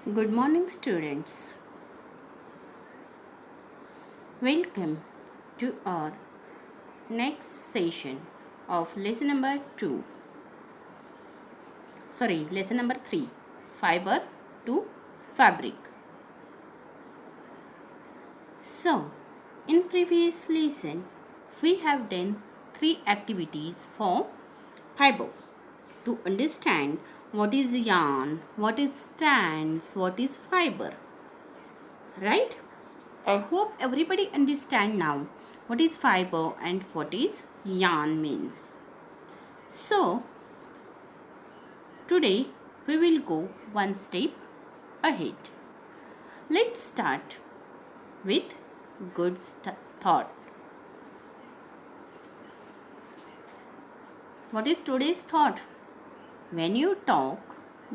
Good morning, students. Welcome to our next session of lesson number 2. Lesson number 3, fiber to fabric. So, in previous lesson, we have done 3 activities for fiber to understand what is yarn, what is strands, what is fiber. Right? I hope everybody understand now what is fiber and what is yarn means. So, today we will go one step ahead. Let's start with good thought. What is today's thought? When you talk,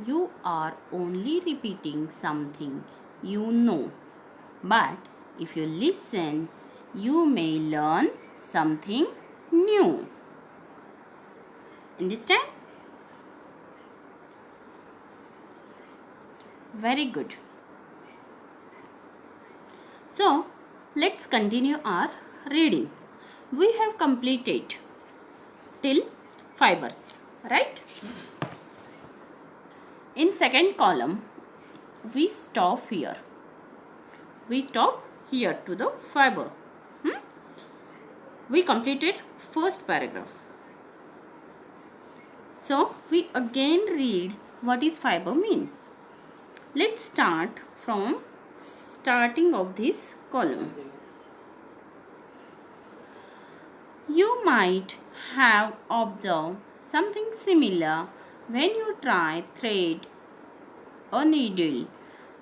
you are only repeating something you know. But if you listen, you may learn something new. Understand? Very good. So, let's continue our reading. We have completed till fibers, right? In second column, we stop here. We stop here to the fiber. We completed first paragraph. So, we again read what is fiber mean. Let's start from starting of this column. You might have observed something similar when you try thread or needle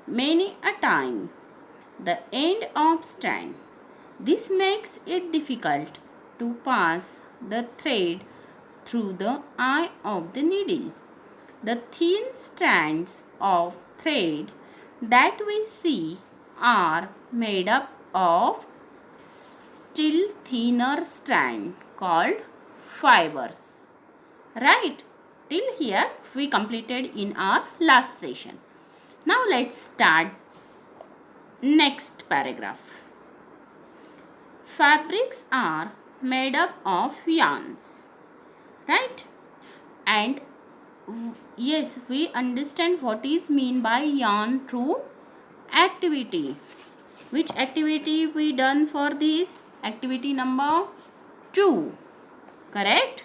many a time the end of strand. This makes it difficult to pass the thread through the eye of the needle. The thin strands of thread that we see are made up of still thinner strand called fibers. Right? Till here we completed in our last session. Now let's start next paragraph. Fabrics are made up of yarns. Right? And yes, we understand what is mean by yarn through activity. Which activity we done for this? Activity number 2. Correct?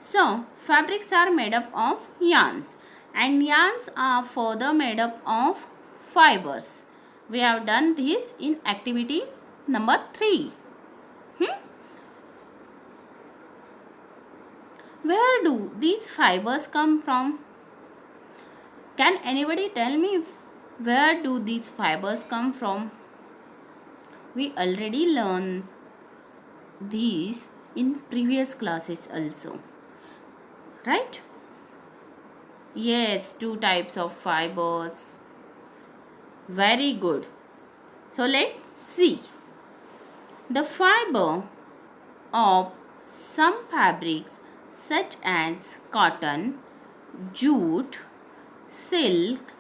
So, fabrics are made up of yarns and yarns are further made up of fibers. We have done this in activity number 3. Where do these fibers come from? Can anybody tell me where do these fibers come from? We already learned these in previous classes also. Right? Yes, 2 types of fibers. Very good. So let's see. The fiber of some fabrics such as cotton, jute, silk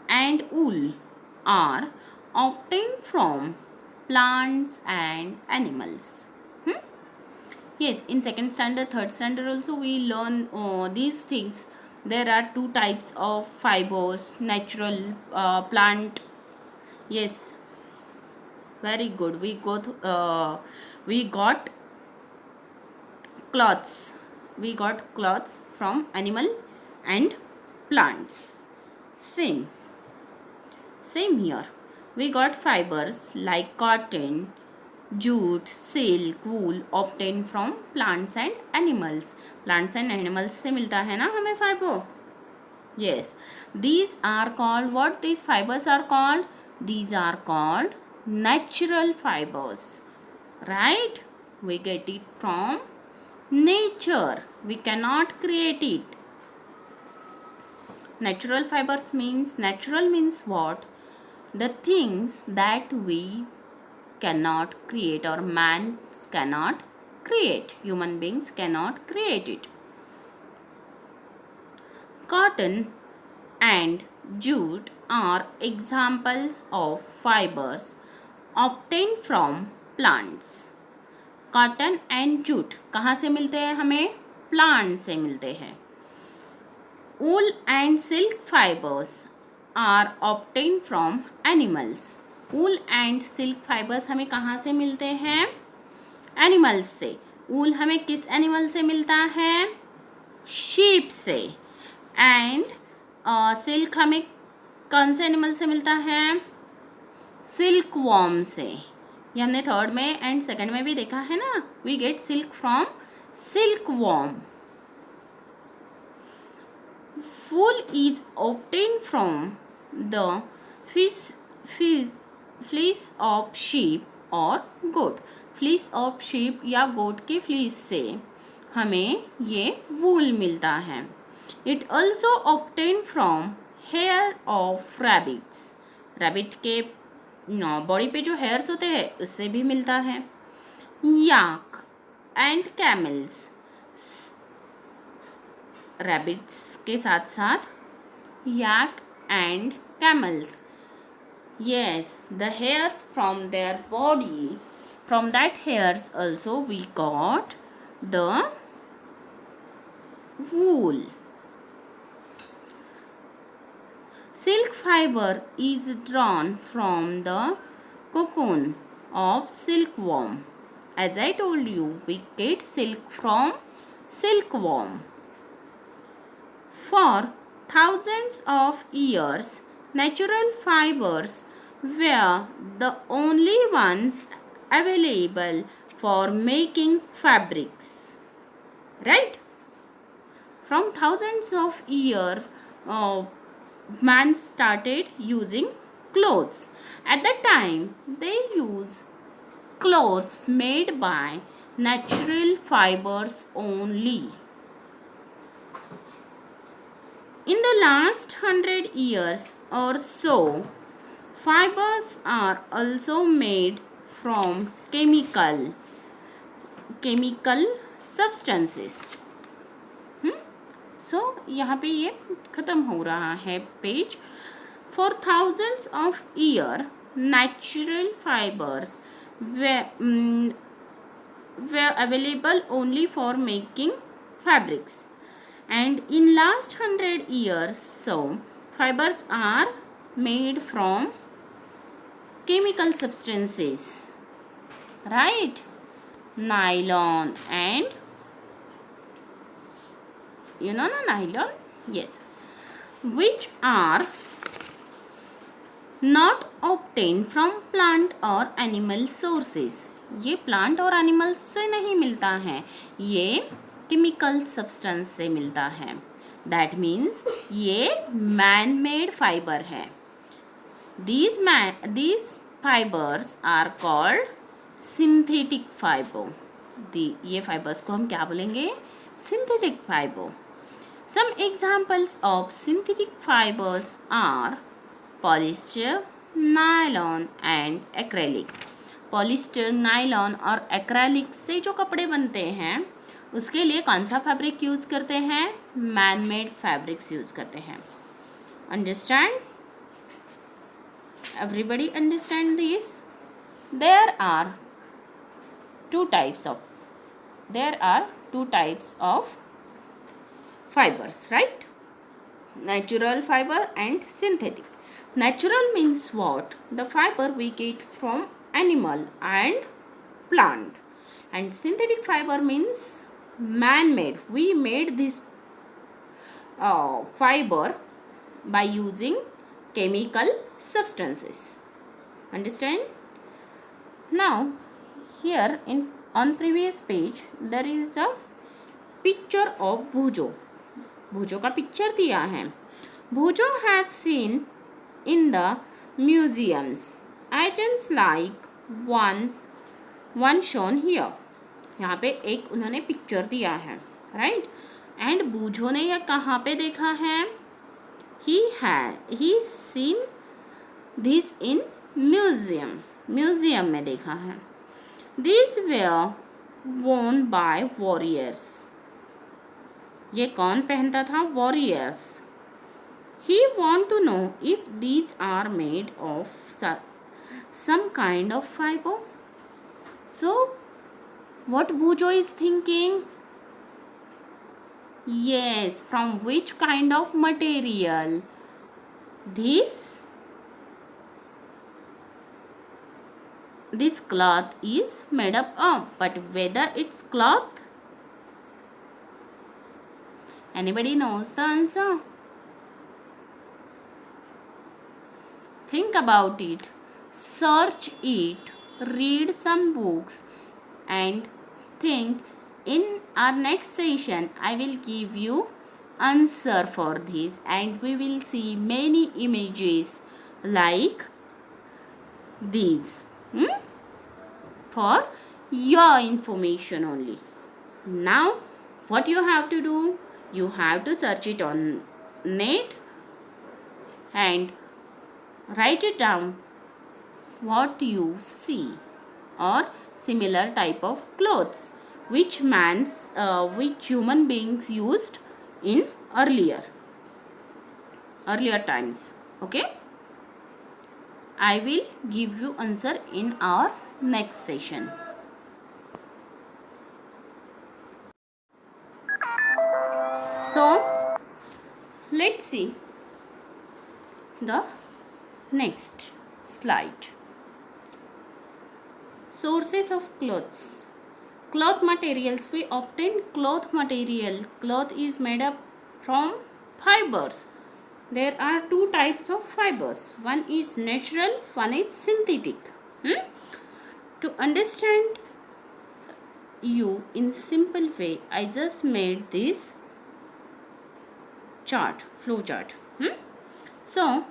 and wool are obtained from plants and animals. Yes, in second standard, third standard also we learn these things. There are 2 types of fibers, natural, plant. Yes, very good. We got cloths. We got cloths from animal and plants. Same. Same here. We got fibers like cotton, jute, silk, wool obtained from plants and animals. Plants and animals से मिलता है ना हमें fiber. Yes. These are called, what these fibers are called? These are called natural fibers. Right? We get it from nature. We cannot create it. Natural fibers means, natural means what? The things that we cannot create or man cannot create. Human beings cannot create it. Cotton and jute are examples of fibers obtained from plants. Cotton and jute कहाँ से मिलते हैं हमें? Plant से मिलते हैं. Wool and silk fibres are obtain from animals. Wool and silk fibres हमें कहाँ से मिलते हैं? एनिमल्स से. वूल हमें किस एनिमल से मिलता है? शीप से. एंड सिल्क हमें कौन से एनिमल से मिलता है? सिल्क वॉर्म से. ये हमने थर्ड में एंड सेकंड में भी देखा है ना. We get silk from silk worm. Wool is obtained from the fleece of sheep or goat. Fleece of sheep या goat के फ्लीस से हमें ये wool मिलता है. It also obtained from hair of rabbits. Rabbit के बॉडी पे जो हेयर्स होते हैं उससे भी मिलता है. yak and camels. रैबिट्स के साथ साथ yak and camels. Yes, the hairs from their body, from that hairs also we got the wool. Silk fiber is drawn from the cocoon of silkworm. As I told you, we get silk from silkworm. For thousands of years, natural fibers were the only ones available for making fabrics. Right? From thousands of years, man started using clothes. At that time, they used clothes made by natural fibers only. In the last 100 years or so, fibers are also made from chemical substances. So यहाँ पे ये ख़त्म हो रहा है page. For thousands of years, natural fibers were available only for making fabrics. And in last 100 years, so fibers are made from chemical substances, right? Nylon and you know na nylon, yes, which are not obtained from plant or animal sources. ये plant और animals से नहीं मिलता है, ये chemical substance से मिलता है. दैट मीन्स ये मैन मेड फाइबर है. these fibers are called synthetic fiber. ये फाइबर्स को हम क्या बोलेंगे? synthetic fiber. Some examples of synthetic fibers are polyester, nylon and acrylic. Polyester, nylon और एक्रेलिक से जो कपड़े बनते हैं उसके लिए कौन सा फैब्रिक यूज़ करते हैं? मैन मेड फैब्रिक्स यूज़ करते हैं. Understand? Everybody understand this? There are two types of fibers, right? Natural fiber and synthetic. Natural means what? The fiber we get from animal and plant. And synthetic fiber means man-made. We made this fiber by using chemical substances. Understand? Now, here on previous page, there is a picture of Bhujo. Bhujo का picture दिया है. Bhujo has seen in the museums items like one shown here. यहाँ पे एक उन्होंने picture दिया है, right? And भूजो ने यह कहाँ पे देखा है? He seen this in museum में देखा है. This were worn by warriors. ये कौन पहनता था? Warriors. He want to know if these are made of some kind of fiber. So what Bujo is thinking? Yes, from which kind of material? This cloth is made up of, but whether it's cloth, anybody knows the answer? Think about it, search it, read some books, and think. In our next session, I will give you answer for this, and we will see many images like these. For your information only. Now what you have to do, you have to search it on net and write it down what you see or similar type of clothes which human beings used in earlier times. Okay, I will give you answer in our next session. So let's see the next slide. Sources of clothes. Cloth materials. We obtain cloth material. Cloth is made up from fibers. There are two types of fibers. One is natural, one is synthetic. To understand you in simple way, I just made this chart, flow chart. So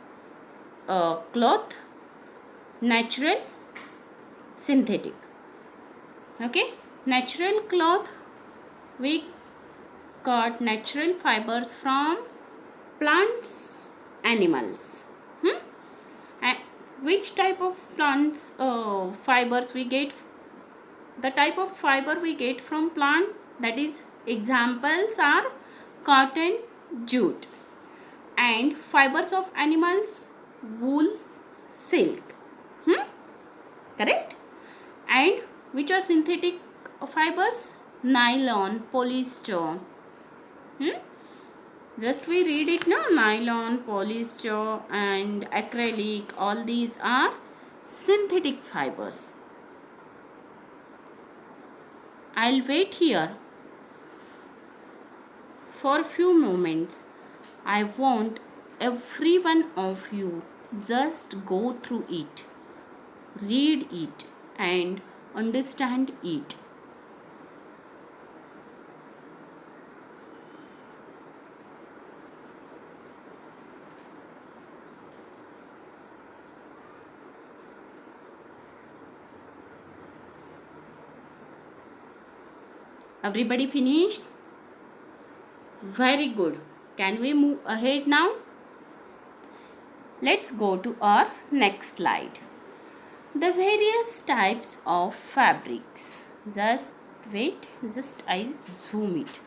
cloth, natural, synthetic. Okay, natural cloth, we got natural fibers from plants, animals. And which type of plants fibers we get? The type of fiber we get from plant, that is, examples are cotton, jute, and fibers of animals, wool, silk. Correct? And which are synthetic fibers? Nylon, polyester. Just we read it now. Nylon, polyester and acrylic, all these are synthetic fibers. I'll wait here for a few moments. I want every one of you just go through it, read it and understand it. Everybody finished? Very good. Can we move ahead now? Let's go to our next slide. The various types of fabrics. Just wait, I zoom it.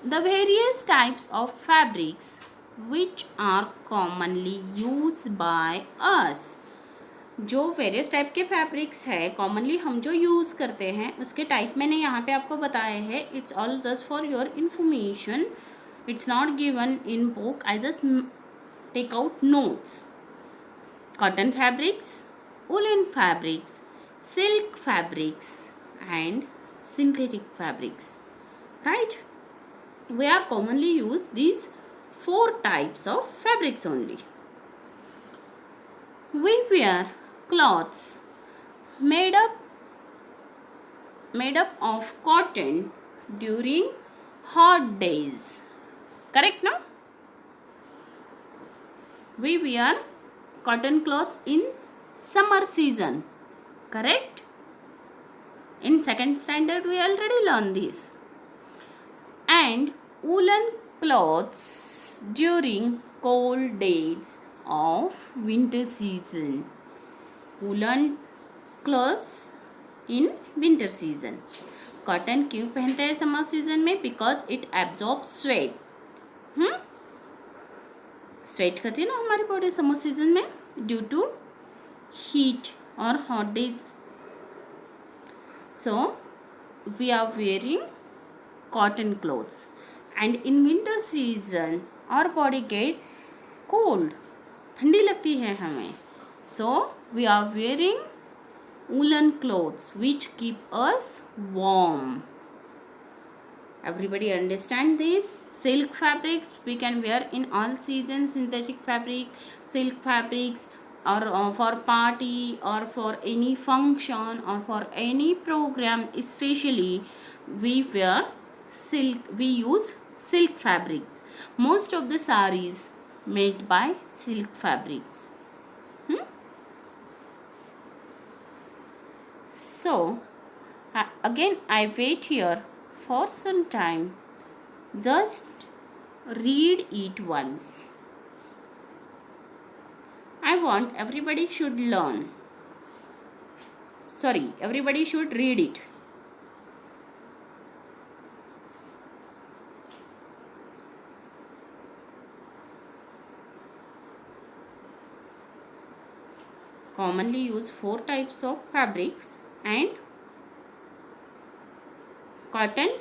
The various types of fabrics which are commonly used by us. जो various type के fabrics है commonly हम जो use करते हैं उसके type मैंने यहाँ पे आपको बताए हैं. It's all just for your information. It's not given in book. I just take out notes. Cotton fabrics, woolen fabrics, silk fabrics and synthetic fabrics. Right? We are commonly use these 4 types of fabrics only. We wear cloths made up of cotton during hot days. Correct now? We wear cotton clothes in summer season. Correct? In 2nd standard we already learned this. And woolen clothes during cold days of winter season. Woolen clothes in winter season. Cotton क्यों पहनते हैं summer season में? Because it absorbs sweat. Sweat करती है ना हमारी body summer season में due to heat और hot days. So we are wearing cotton clothes, and in winter season our body gets cold. ठंडी लगती है हमें. So we are wearing woolen clothes which keep us warm. Everybody understand this? Silk fabrics we can wear in all seasons. Synthetic fabric, silk fabrics, or for party or for any function or for any program, especially we wear silk. We use silk fabrics. Most of the sarees made by silk fabrics. So again I wait here for some time. Just read it once. I want everybody should learn. Sorry, everybody should read it. Commonly used 4 types of fabrics, and cotton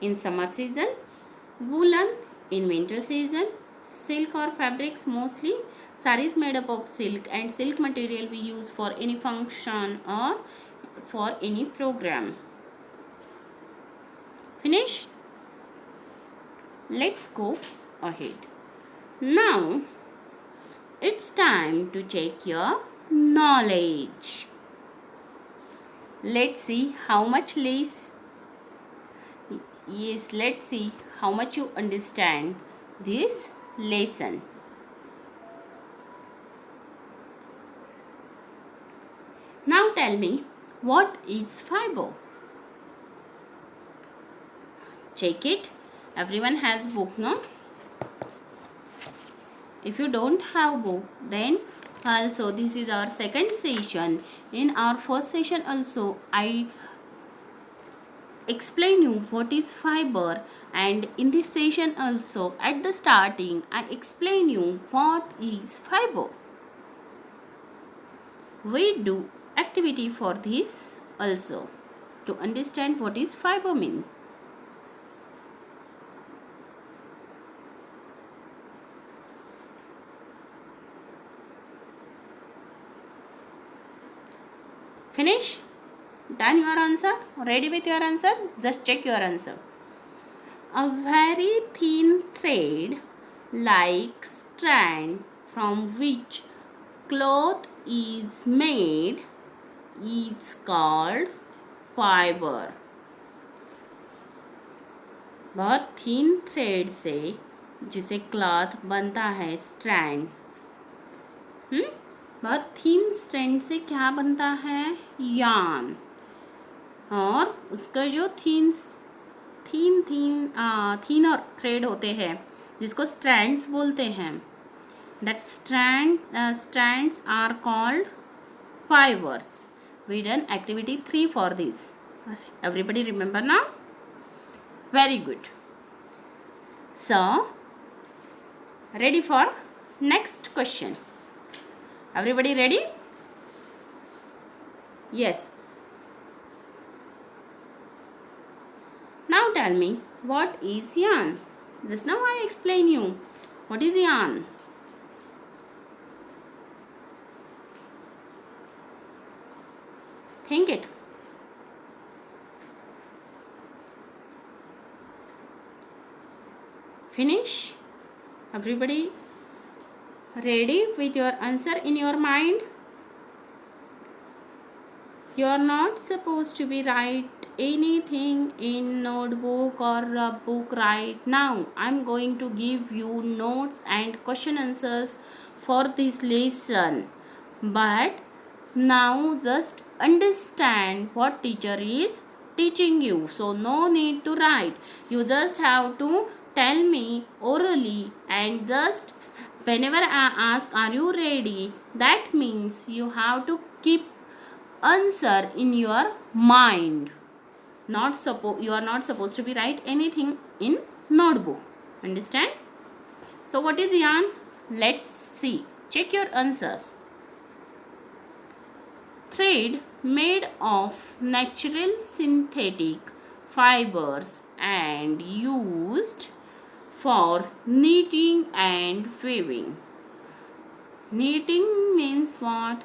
in summer season, woolen in winter season, silk or fabrics, mostly sarees made up of silk, and silk material we use for any function or for any program. Finish? Let's go ahead. Now it's time to check your knowledge. Let's see how much let's see how much you understand this lesson. Now tell me, what is fiber? Check it. Everyone has book, no? If you don't have book, then also this is our second session. In our first session also I explain you what is fiber, and in this session also at the starting I explain you what is fiber. We do activity for this also to understand what is fiber means. Finish? Done your answer? Ready with your answer? Just check your answer. A very thin thread like strand from which cloth is made is called fiber. बहुत thin thread से जिसे cloth बनता है, strand, बहुत thin strand से क्या बनता है, यार्न. और उसका जो थीन और थ्रेड होते हैं जिसको स्ट्रैंड्स बोलते हैं, that strands are called fibres. We done activity 3 for this. Everybody remember ना? Very good. So ready for next question? Everybody ready? Yes. Now tell me, what is yarn? Just now I explain you what is yarn. Think it. Finish? Everybody ready with your answer in your mind? You are not supposed to be write anything in notebook or a book right now. I'm going to give you notes and question answers for this lesson. But now just understand what teacher is teaching you. So no need to write. You just have to tell me orally, and just whenever I ask are you ready, that means you have to keep answer in your mind. You are not supposed to be write anything in notebook. Understand? So what is yarn? Let's see. Check your answers. Thread made of natural synthetic fibers and used for knitting and weaving. Knitting means what?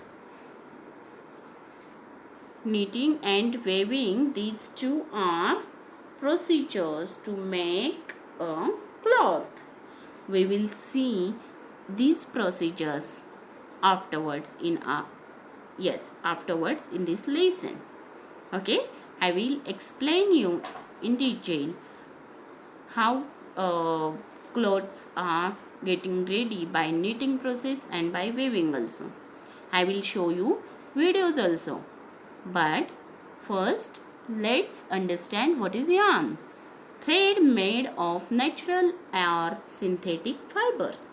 Knitting and weaving, these two are procedures to make a cloth. We will see these procedures afterwards in this lesson. Okay, I will explain you in detail how clothes are getting ready by knitting process and by weaving also. I will show you videos also, but first let's understand what is yarn. Thread made of natural or synthetic fibers.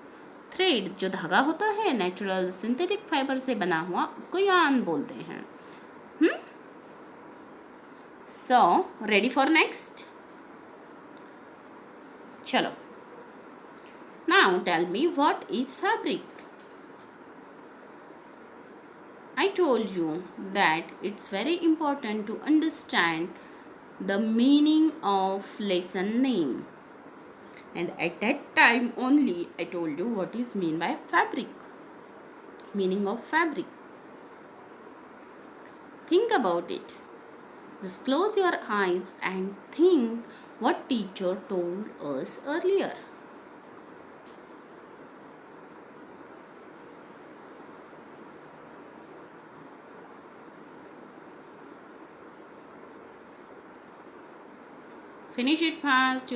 Thread जो धागा होता है natural synthetic fibre से बना हुआ, उसको yarn बोलते हैं. So ready for next. चलो, now tell me what is fabric. I told you that it's very important to understand the meaning of lesson name. And at that time only I told you what is mean by fabric. Meaning of fabric. Think about it. Just close your eyes and think what teacher told us earlier. Finish it fast.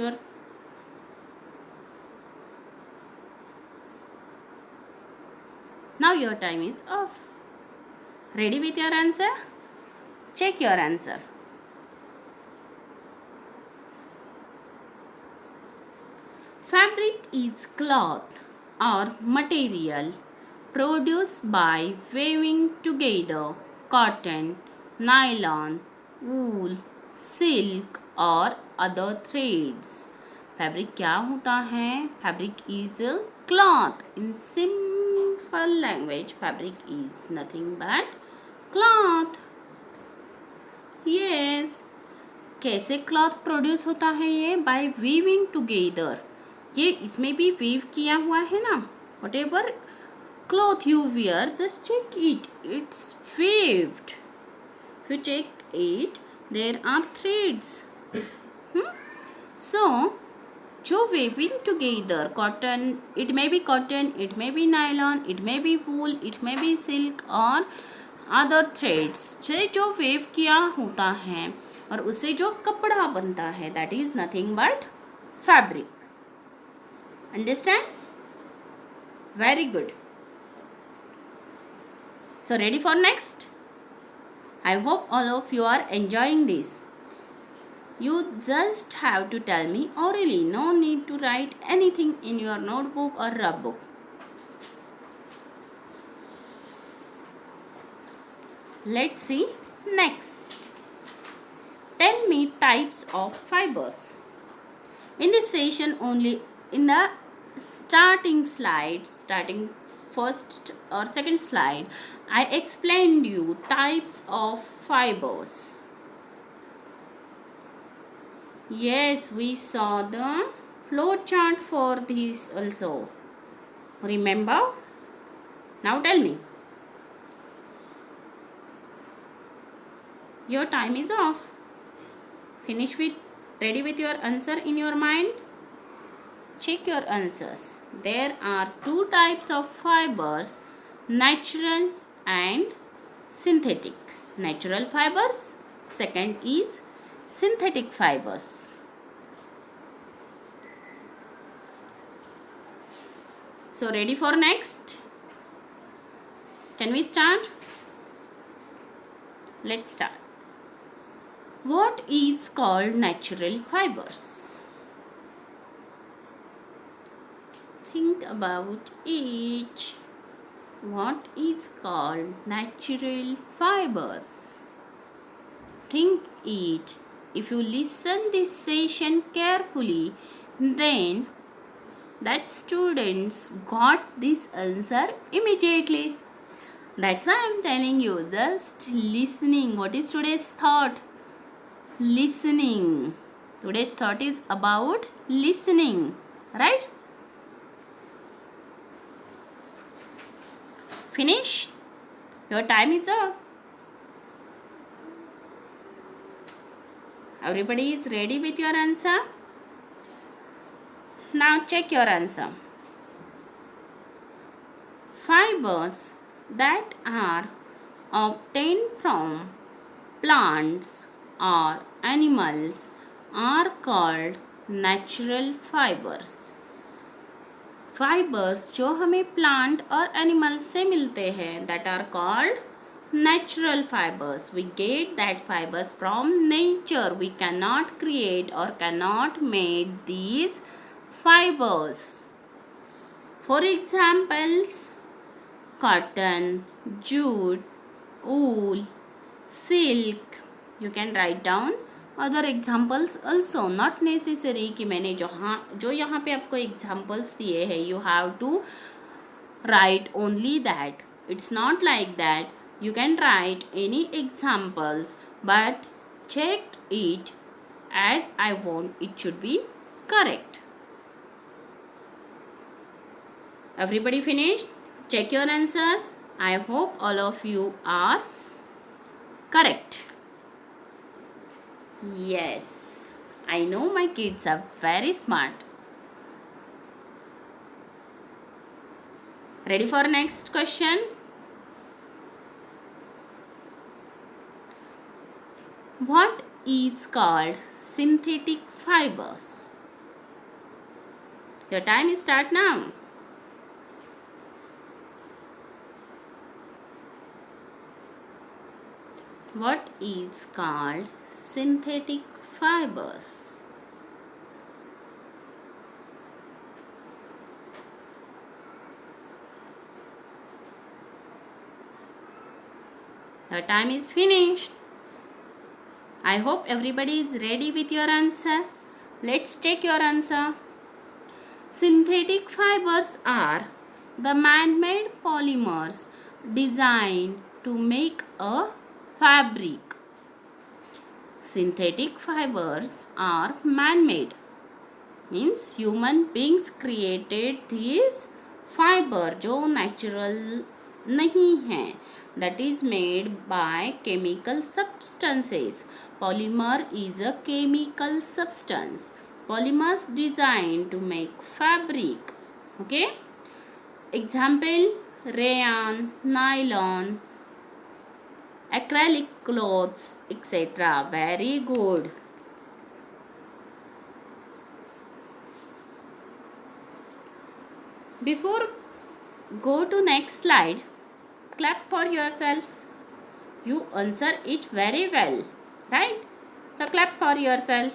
Now your time is off. Ready with your answer? Check your answer. Fabric is cloth or material produced by weaving together cotton, nylon, wool, silk or other threads. Fabric क्या होता है? Fabric is a cloth. In simple language, fabric is nothing but cloth. Yes. कैसे cloth produce होता है ये? By weaving together. ये इसमें भी वीव किया हुआ है ना. Whatever cloth you wear, just check it, it's weaved. If you check it, there are threads. So, जो weaving together, cotton, it may be cotton, it may be nylon, it may be wool, it may be silk और other threads से जो weave किया होता है और उससे जो कपड़ा बनता है, that is nothing but fabric. Understand? Very good. So ready for next? I hope all of you are enjoying this. You just have to tell me orally. No need to write anything in your notebook or rub book. Let's see next. Tell me types of fibers. In this session only, in the starting first or second slide, I explained you types of fibers. Yes, we saw the flow chart for this also. Remember? Now tell me. Your time is off. Ready with your answer in your mind? Check your answers. There are two types of fibers, natural and synthetic. Natural fibers. Second is synthetic fibers. So ready for next? Can we start? Let's start. What is called natural fibers? Think about it. What is called natural fibers? Think it. If you listen this session carefully, then that students got this answer immediately. That's why I'm telling you, just listening. What is today's thought? Listening. Today's thought is about listening, right? Finish? Your time is up. Everybody is ready with your answer? Now check your answer. Fibers that are obtained from plants or animals are called natural fibers. Fibres जो हमें plant और animal से मिलते हैं that are called natural fibers. We get that fibers from nature. We cannot create or cannot make these fibers. For examples, cotton, jute, wool, silk. You can write down other examples also. Not necessary कि मैंने जो यहाँ पे आपको examples दिए हैं, you have to write only that. It's not like that. You can write any examples, but check it as I want it should be correct. Everybody finished? Check your answers. I hope all of you are correct. Yes, I know my kids are very smart. Ready for next question? What is called synthetic fibers? Your time is start now. What is called synthetic fibers? Your time is finished. I hope everybody is ready with your answer. Let's check your answer. Synthetic fibers are the man-made polymers designed to make a fabric. Synthetic fibers are man-made. Means human beings created these fiber जो natural नहीं है. That is made by chemical substances. Polymer is a chemical substance. Polymers designed to make fabric. Okay. Example, rayon, nylon, acrylic clothes, etc. Very good. Before go to next slide, clap for yourself. You answer it very well, right? So clap for yourself.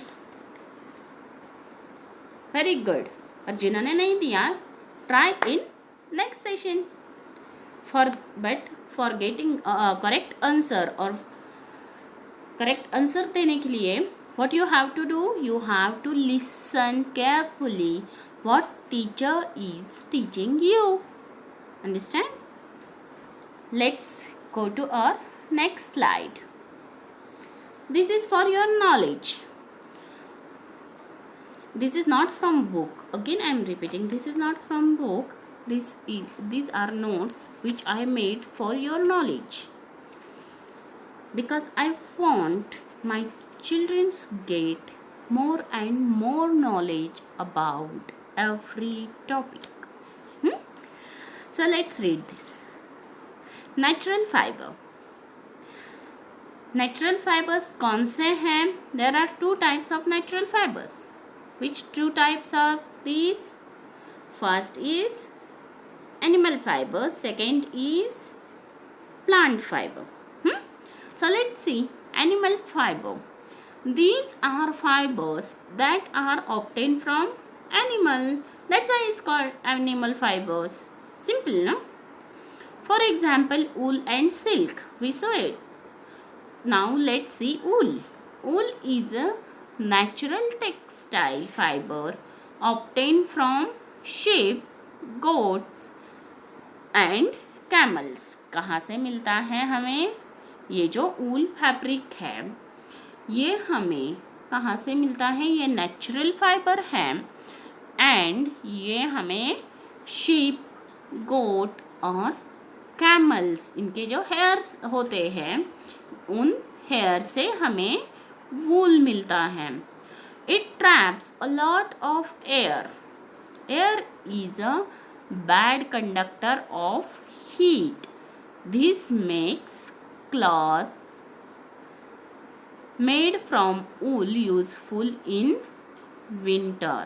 Very good. और जिन्होंने नहीं दिया, try in next session. For getting correct answer or correct answer देने के लिए, what you have to do? You have to listen carefully what teacher is teaching you. Understand? Let's go to our next slide. This is for your knowledge. This is not from book. Again I am repeating, this is not from book. These are notes which I made for your knowledge. Because I want my children get more and more knowledge about every topic. So let's read this. Natural fiber. Natural fibers कौन से हैं? There are two types of natural fibers. Which two types are these? First is animal fiber. Second is plant fiber. So let's see animal fiber. These are fibers that are obtained from animal. That's why it's called animal fibers. Simple, no? For example, wool and silk. We saw it. Now let's see wool. Wool is a natural textile fiber obtained from sheep, goats and camels. कहाँ से मिलता है हमें? ये जो ऊल fabric है ये हमें कहाँ से मिलता है? ये नेचुरल फाइबर है एंड ये हमें शीप, गोट और कैमल्स, इनके जो हेयर्स होते हैं उन हेयर से हमें वूल मिलता है. It traps a lot of air. Air is a bad conductor of heat. This makes cloth made from wool useful in winter.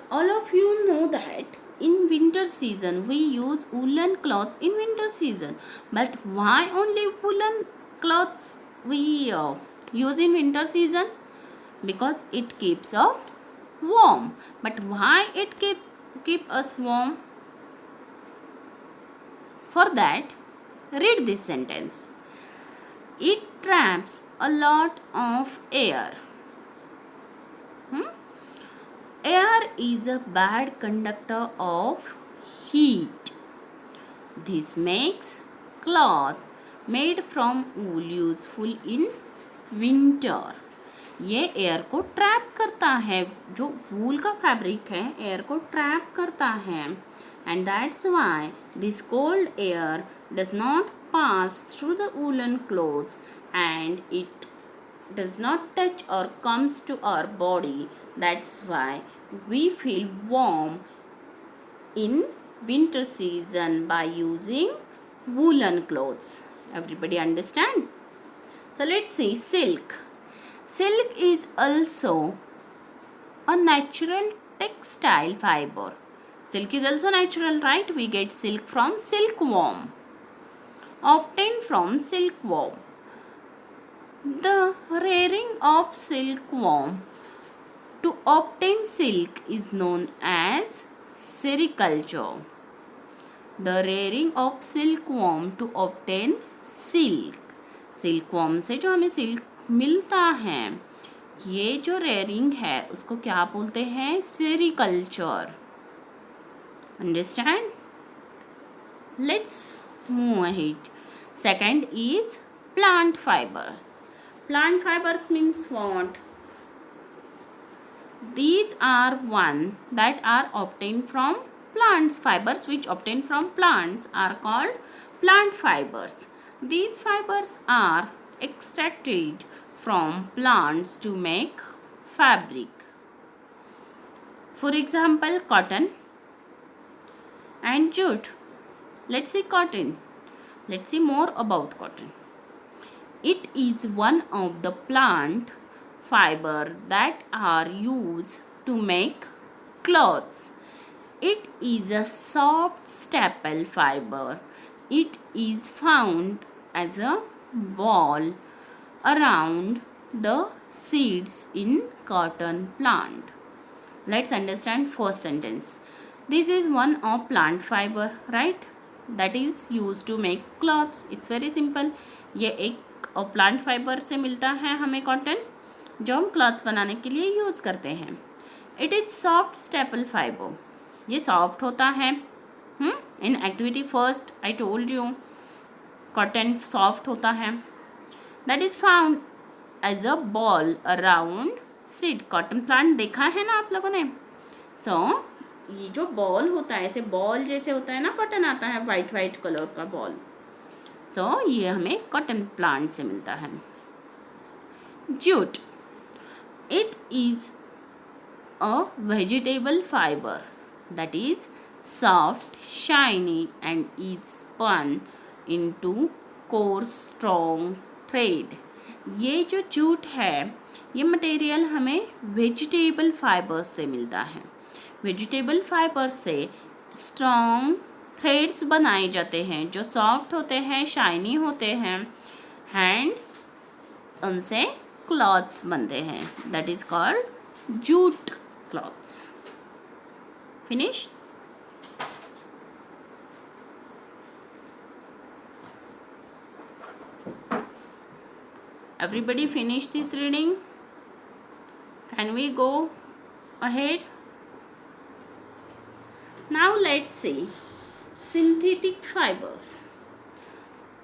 All of you know that in winter season we use woolen cloths in winter season. But why only woolen cloths we use in winter season? Because it keeps us warm. But why it keep us warm? For that, read this sentence. It traps a lot of air. Air is a bad conductor of heat. This makes cloth made from wool useful in winter. ये air को trap करता है. जो वूल का fabric है air को trap करता है and that's why this cold air does not pass through the woollen clothes and it does not touch or comes to our body. That's why we feel warm in winter season by using woolen clothes. Everybody understand? So let's see silk. Silk is also a natural textile fiber. Silk is also natural, right? We get silk from silkworm. Obtained from silkworm. The rearing of silkworm to obtain silk is known as sericulture. The rearing of silkworm to obtain silk. Silkworm से जो हमें silk मिलता है ये जो rearing है उसको क्या बोलते हैं? sericulture. Understand? Let's move ahead. Second is plant fibers. Plant fibers means what? These are one that are obtained from plants. Fibers which obtained from plants are called plant fibers. These fibers are extracted from plants to make fabric. For example, cotton and jute. Let's see cotton. Let's see more about cotton. It is one of the plant fiber that are used to make clothes. It is a soft staple fiber. It is found as a ball around the seeds in cotton plant. Let's understand first sentence. This is one of plant fiber, right? That is used to make clothes. It's very simple. ये एक plant fibre से मिलता है हमें cotton जो हम clothes बनाने के लिए यूज़ करते हैं. It is soft staple fibre. ये सॉफ्ट होता है. In activity first I told you cotton soft होता है. That is found as a ball around seed. Cotton plant देखा है ना आप लोगों ने? सो ये जो बॉल होता है ऐसे बॉल जैसे होता है ना, कॉटन आता है वाइट वाइट कलर का बॉल. सो ये हमें कॉटन प्लांट से मिलता है. Jute. It is a vegetable fiber that is soft, shiny and is spun into coarse, strong thread. ये जो जूट है ये मटेरियल हमें वेजिटेबल फाइबर्स से मिलता है. वेजिटेबल फाइबर से स्ट्रॉन्ग थ्रेड्स बनाए जाते हैं जो सॉफ्ट होते हैं, शाइनी होते हैं एंड उनसे क्लॉथ्स बनते हैं. That is called jute clothes. Finish. Everybody finish this reading. Can we go ahead? Now let's see synthetic fibers.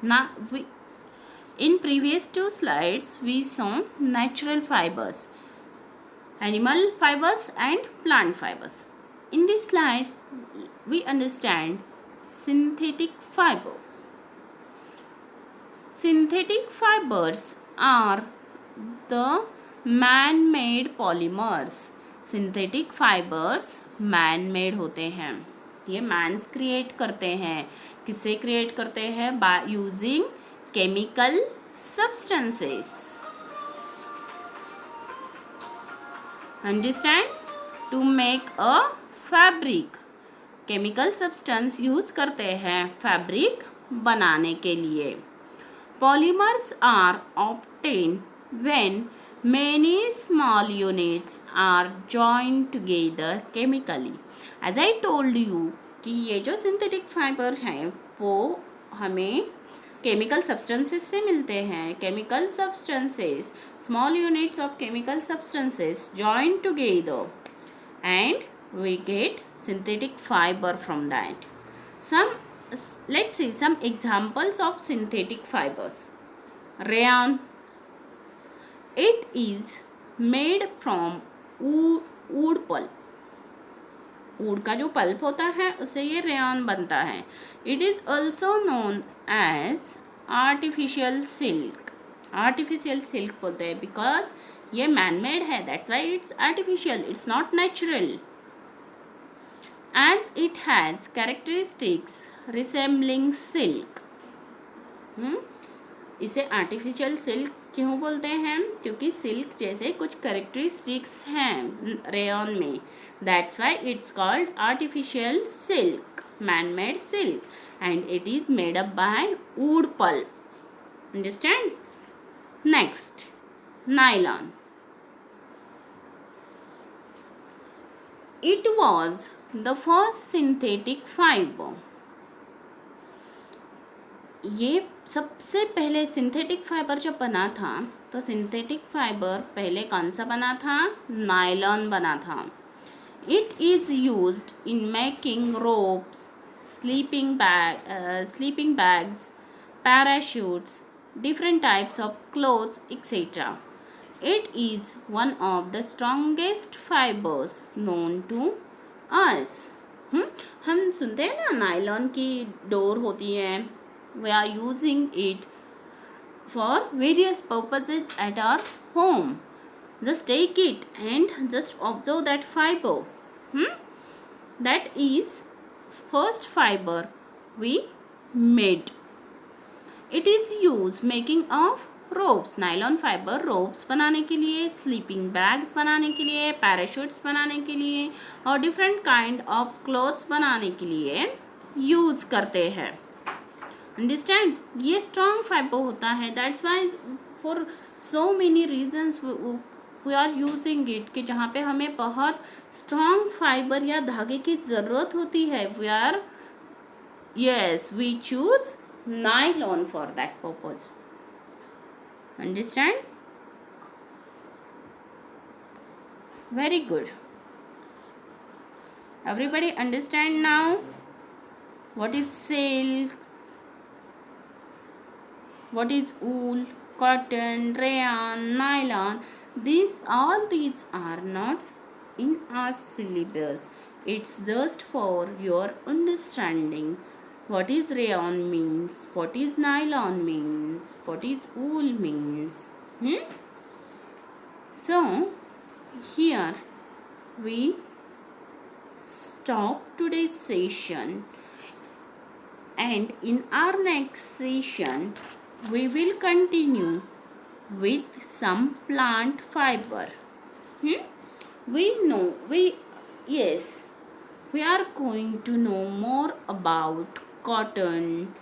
Now in previous two slides we saw natural fibers, animal fibers and plant fibers. In this slide we understand synthetic fibers. Synthetic fibers are the man-made polymers. Synthetic fibres man made होते हैं, ये mains create करते हैं. किससे create करते हैं? By using chemical substances. Understand? To make a fabric. Chemical substance use करते हैं फैब्रिक बनाने के लिए. Polymers are obtained when many small units are joined together chemically. As I told you कि ये जो synthetic fiber हैं वो हमें chemical substances से मिलते हैं. Chemical substances, small units of chemical substances joined together and we get synthetic fiber from that. Let's see some examples of synthetic fibers. Rayon. It is made from wood pulp. Would का जो pulp होता है उससे ये rayon बनता है. It is also known as artificial silk. Artificial silk बोलते हैं बिकॉज ये मैन मेड है, that's why it's artificial, it's not natural. As it has characteristics resembling silk. इसे आर्टिफिशियल सिल्क क्यों बोलते हैं? क्योंकि सिल्क जैसे कुछ कैरेक्टरिस्टिक्स हैं रेयन में, that's why it's called artificial silk, man made silk, and it is made up by wood pulp. Understand? Next, nylon. It was the first synthetic fibre. ये सबसे पहले सिंथेटिक फाइबर जब बना था तो सिंथेटिक फाइबर पहले कौन सा बना था? नायलॉन बना था. It is used in making ropes, sleeping bags, parachutes, different types of clothes etcetera. It is one of the strongest fibres known to us. हम सुनते हैं ना नायलॉन की डोर होती है. We are using it for various purposes at our home. Just take it and just observe that fiber. That is first fiber we made. It is used making of ropes. Nylon fiber ropes बनाने के लिए, sleeping bags बनाने के लिए, parachutes बनाने के लिए और different kind of clothes बनाने के लिए use करते हैं. अंडरस्टैंड? ये स्ट्रॉन्ग फाइबर होता है, that's why for so many reasons we are using it, कि जहाँ पे हमें बहुत स्ट्रॉन्ग फाइबर या धागे की ज़रूरत होती है, we choose nylon for that purpose. Understand? Very good. Everybody understand now what is silk, what is wool, cotton, rayon, nylon? All these are not in our syllabus. It's just for your understanding. What is rayon means, what is nylon means, what is wool means. So here we stop today's session, and in our next session we will continue with some plant fiber. We are going to know more about cotton,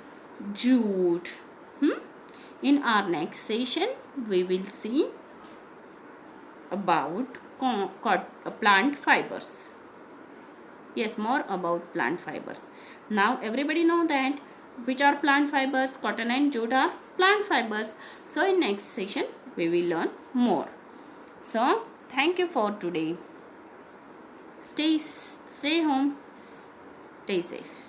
jute. In our next session we will see about plant fibers. Yes, more about plant fibers. Now everybody know that which are plant fibers. Cotton and jute are plant fibers. So in next session we will learn more. So thank you for today. Stay home. Stay safe.